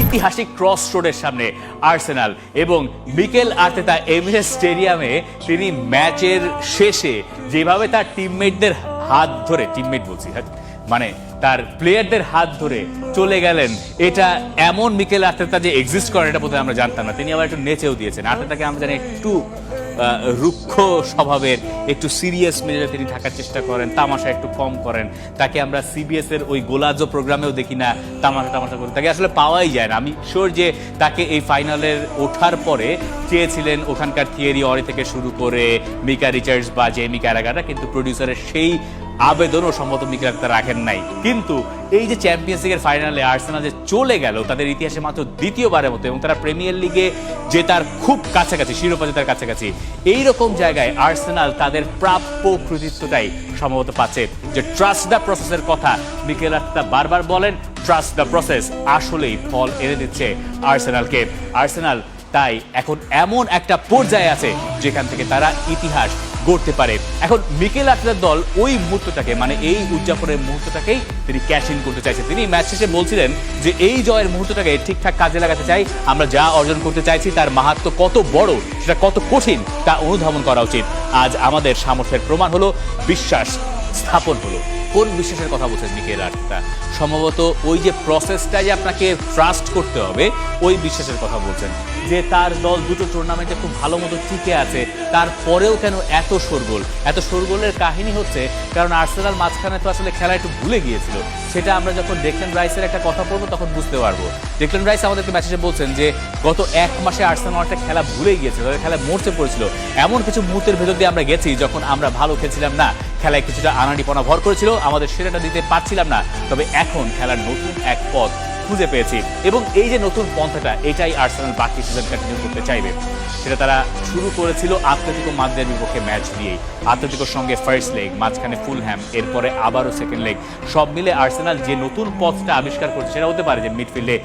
ঐতিহাসিক ক্রস রোডের সামনে আর্সেনাল এবং মিকেল আর্তেতা এমিরেটস স্টেডিয়ামে তিনি ম্যাচের শেষে যেভাবে তার টিমমেটদের হাত ধরে, টিমমেট বলছি মানে তার প্লেয়ারদের হাত ধরে চলে গেলেন, এটা এমন মিকেল আর্তেতা যে এক্সিস্ট করেন এটা বোধহয় আমরা জানতাম না। তিনি আবার একটু নেচেও দিয়েছেন। আর্তেতাকে আমরা জানি একটু রুক্ষ স্বভাবের, একটু সিরিয়াস মেজাজে তিনি থাকার চেষ্টা করেন, তামাশা একটু কম করেন। তাকে আমরা সিবিএস এর ওই গোলাজো প্রোগ্রামেও দেখি না তামাশা করে, তাকে আসলে পাওয়াই যায় না। আমি শিওর যে তাকে এই ফাইনালের ওঠার পরে চেয়েছিলেন ওখানকার থিয়েরি অরি থেকে শুরু করে মিকা রিচার্ডস বা জেমি ক্যারাগাররা, কিন্তু প্রডিউসারের সেই আবেদনও সম্ভবত মিকেল আর্তেতা রাখেন নাই। কিন্তু এই যে চ্যাম্পিয়ন্স লিগের ফাইনালে আর্সেনাল যে চলে গেল তাদের ইতিহাসে মাত্র দ্বিতীয়বারের মতো, এবং তারা প্রিমিয়ার লিগে জেতার খুব কাছাকাছি, শিরোপা জেতার কাছাকাছি, এইরকম জায়গায় আর্সেনাল তাদের প্রাপ্য কৃতিত্বটাই সম্ভবত পাচ্ছে। যে ট্রাস্ট দ্য প্রসেসের কথা মিকেল আর্তেতা বারবার বলেন, ট্রাস্ট দ্য প্রসেস আসলেই ফল এনে দিচ্ছে আর্সেনালকে। আর্সেনাল তাই এখন এমন একটা পর্যায়ে আছে যেখান থেকে তারা ইতিহাস গড়তে পারে। এখন মিকেল আর্তেতার দল ওই মুহূর্তটাকে, মানে এই উদযাপনের মুহূর্তটাকেই তিনি ক্যাশ ইন করতে চাইছেন। তিনি ম্যাচ শেষে বলছিলেন যে এই জয়ের মুহূর্তটাকে ঠিকঠাক কাজে লাগাতে চাই, আমরা যা অর্জন করতে চাইছি তার মাহাত্ম্য কত বড়, সেটা কত কঠিন তা অনুধাবন করা উচিত। আজ আমাদের সামর্থ্যের প্রমাণ হলো, বিশ্বাস স্থাপন হলো। কোন বিশ্বাসের কথা বলছেন মিকেল আর্তেতা? সম্ভবত ওই যে প্রসেসটা যে আপনাকে ট্রাস্ট করতে হবে, ওই বিশ্বাসের কথা বলছেন। যে তার দল দুটো টুর্নামেন্টে খুব ভালো মতো টিকে আছে, তারপরেও কেন এত শোরগোল? এত শোরগোলের কাহিনী হচ্ছে কারণ আর্সেনাল মাঝখানে তো আসলে খেলা একটু ভুলে গিয়েছিল। সেটা আমরা যখন ডেকল্যান রাইসের একটা কথা বলবো তখন বুঝতে পারবো। ডেকল্যান রাইস আমাদেরকে ম্যাচে বলছেন যে গত এক মাসে আর্সেনাল একটা খেলা ভুলে গিয়েছিল, তাদের খেলা মরচে পড়েছিল। এমন কিছু মুহূর্তের ভেতর দিয়ে আমরা গেছি যখন আমরা ভালো খেলছিলাম না, খেলায় কিছুটা আনাড়িপনা ভর করেছিল, আমাদের সেরাটা দিতে পারছিলাম না। তবে এখন খেলার নতুন এক পথ খুঁজে পেয়েছি, এবং এই যে নতুন পন্থাটা, এটাই আর্সেনাল বাকি সিজন কন্টিনিউ করতে চাইবে। সেটা তারা শুরু করেছিল আতলেতিকো মাদ্রিদের বিপক্ষে ম্যাচ দিয়েই। আতলেতিকোর সঙ্গে ফার্স্ট লেগ, মাঝখানে ফুলহ্যাম, এরপরে আবারও সেকেন্ড লেগ। সব মিলে আর্সেনাল যে নতুন পথটা আবিষ্কার করছে, সেটা হতে পারে যে মিডফিল্ডে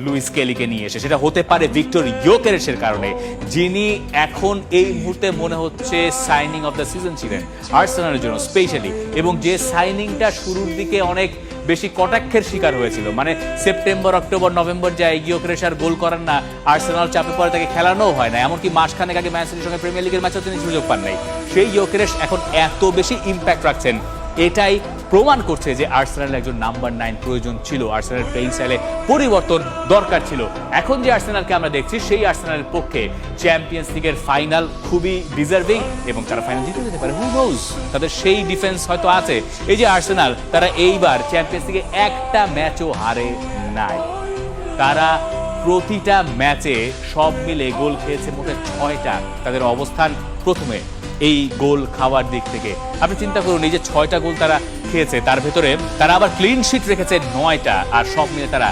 লুইস কেলিকে নিয়ে এসে, সেটা হতে পারে ভিক্টর ইয়োকেরেসের কারণে, যিনি এখন এই মুহূর্তে মনে হচ্ছে সাইনিং অফ দ্য সিজন ছিলেন আর্সেনালের জন্য স্পেশালি, এবং যে সাইনিংটা শুরুর দিকে অনেক বেশি কটাক্ষের শিকার হয়েছিল। মানে সেপ্টেম্বর, অক্টোবর, নভেম্বর যায় ইয়োকেরেস আর গোল করার না, আর্সেনাল চাপে পরে তাকে খেলানোও হয় না, এমনকি মাসখানেক আগে ম্যান সিটির সঙ্গে প্রিমিয়ার লিগের ম্যাচেও তিনি সুযোগ পান নাই। সেই ইয়োকেরেস এখন এত বেশি ইম্প্যাক্ট রাখছেন, এটাই প্রমাণ করছে যে আর্সেনালের একজন নাম্বার 9 প্রয়োজন ছিল, আর্সেনালের প্লেইং স্টাইলে পরিবর্তন দরকার ছিল। এখন যে আর্সেনালকে আমরা দেখছি, সেই আর্সেনালের পক্ষে চ্যাম্পিয়ন্স লিগের ফাইনাল খুবই ডিজার্ভিং, এবং তারা ফাইনাল জিতে যেতে পারে, হু নোজ। তাদের সেই ডিফেন্স হয়তো আছে। এই যে আর্সেনাল, তারা এইবার চ্যাম্পিয়ন্স লিগে একটা ম্যাচও হারে নাই। তারা প্রতিটা ম্যাচে সব মিলে গোল খেয়েছে মোটে 6টা। তাদের অবস্থান প্রথমে এই গোল খাওয়ার দিক থেকে। আপনি চিন্তা করুন, এই যে 6টা গোল তারা খেয়েছে, তার ভেতরে তারা আবার ক্লিন শিট রেখেছে 9টা, আর সব মিলে তারা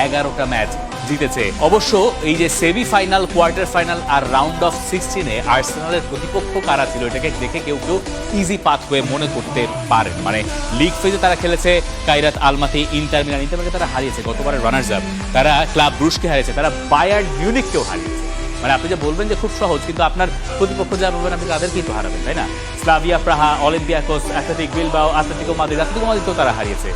11টা ম্যাচ জিতেছে। অবশ্য এই যে সেমিফাইনাল, কোয়ার্টার ফাইনাল আর রাউন্ড অফ 16-এ আর্সেনালের প্রতিপক্ষ কারা ছিল, এটাকে দেখে কেউ কেউ ইজি পাথওয়ে মনে করতে পারেন। মানে লিগ ফেজে তারা খেলেছে কাইরাত আলমাতি, ইন্টার মিলানকে তারা হারিয়েছে, গতবারের রানার্স আপ, তারা ক্লাব ব্রুশকে হারিয়েছে, তারা বায়ার্ন মিউনিখকেও হারিয়েছে। মানে আপনি যে বলবেন যে খুব সহজ, কিন্তু আপনার প্রতিপক্ষ যা বলবেন আপনি তাদেরকেই তো হারাবেন, তাই না? Slavia Praha, Olympiacos, Athletic Bilbao, Atletico মাদ্রিদকেও তারা হারিয়েছে।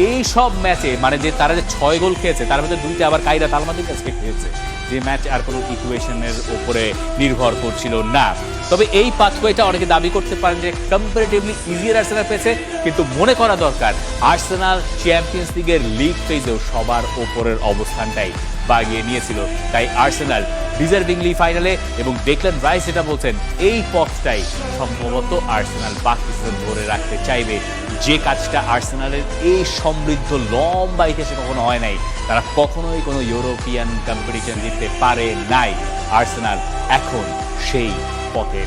এই সব ম্যাচে মানে যে তারা যে 6 গোল খেয়েছে, তার মধ্যে 2টা আবার কাইরাত আলমাতির কাছে খেয়েছে, যে ম্যাচ আর কোনো ইকুয়েশনের উপরে নির্ভর করছিল না। তবে এই পাথওয়েটা অনেকে দাবি করতে পারেন যে কম্পারেটিভলি ইজিয়ার আর্সেনাল পেয়েছে, কিন্তু মনে করা দরকার আর্সেনাল চ্যাম্পিয়ন্স লিগের লিগ ফেজেও সবার ওপরের অবস্থানটাই বাগিয়ে নিয়েছিল। তাই আর্সেনাল ডিজার্ভিংলি ফাইনালে, এবং ডেকল্যান রাইস যেটা বলছেন, এই পথটাই সম্ভবত আর্সেনাল বাকি সিজন ধরে রাখতে চাইবে, যে কাজটা আর্সেনালের এই সমৃদ্ধ লম্বা ইতিহাসে কখনো হয় নাই। তারা কখনোই কোনো ইউরোপিয়ান কম্পিটিশন জিততে পারে নাই। আর্সেনাল এখন সেই পথে